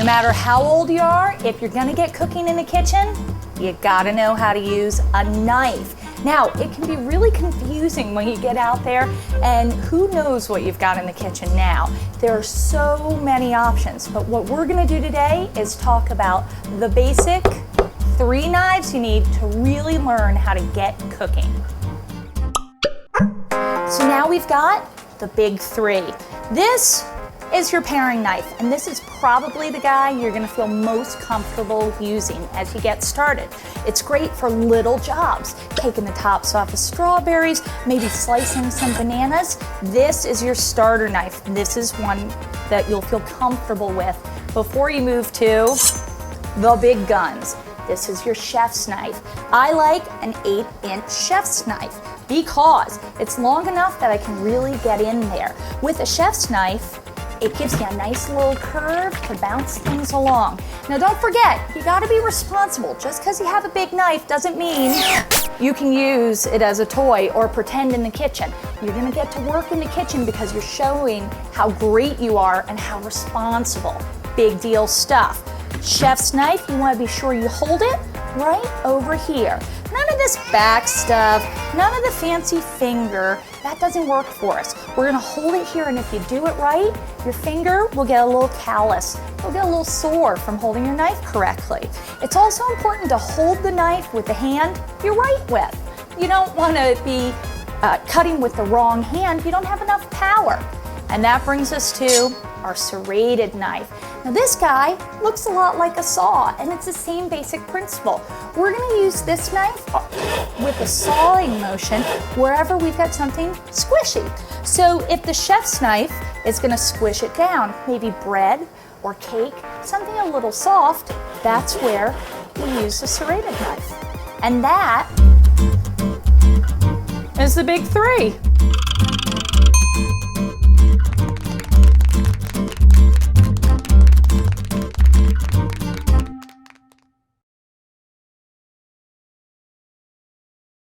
matter how old you are, if you're gonna get cooking in the kitchen, you gotta know how to use a knife. Now, it can be really confusing when you get out there and who knows what you've got in the kitchen now. There are so many options, but what we're gonna do today is talk about the basic 3 knives you need to really learn how to get cooking. So now we've got the big 3. This is your paring knife, and this is probably the guy you're gonna feel most comfortable using as you get started. It's great for little jobs, taking the tops off of strawberries, maybe slicing some bananas. This is your starter knife. This is one that you'll feel comfortable with before you move to the big guns. This is your chef's knife. I like an 8-inch chef's knife because it's long enough that I can really get in there. With a chef's knife, it gives you a nice little curve to bounce things along. Now don't forget, you gotta be responsible. Just because you have a big knife doesn't mean you can use it as a toy or pretend in the kitchen. You're gonna get to work in the kitchen because you're showing how great you are and how responsible. Big deal stuff. Chef's knife, you wanna be sure you hold it right over here. None of this back stuff, none of the fancy finger, that doesn't work for us. We're gonna hold it here, and if you do it right, your finger will get a little callous. It'll get a little sore from holding your knife correctly. It's also important to hold the knife with the hand you're right with. You don't wanna be cutting with the wrong hand. You don't have enough power. And that brings us to our serrated knife. Now this guy looks a lot like a saw, and it's the same basic principle. We're gonna use this knife with a sawing motion wherever we've got something squishy. So if the chef's knife is gonna squish it down, maybe bread or cake, something a little soft, that's where we use the serrated knife. And that is the big 3.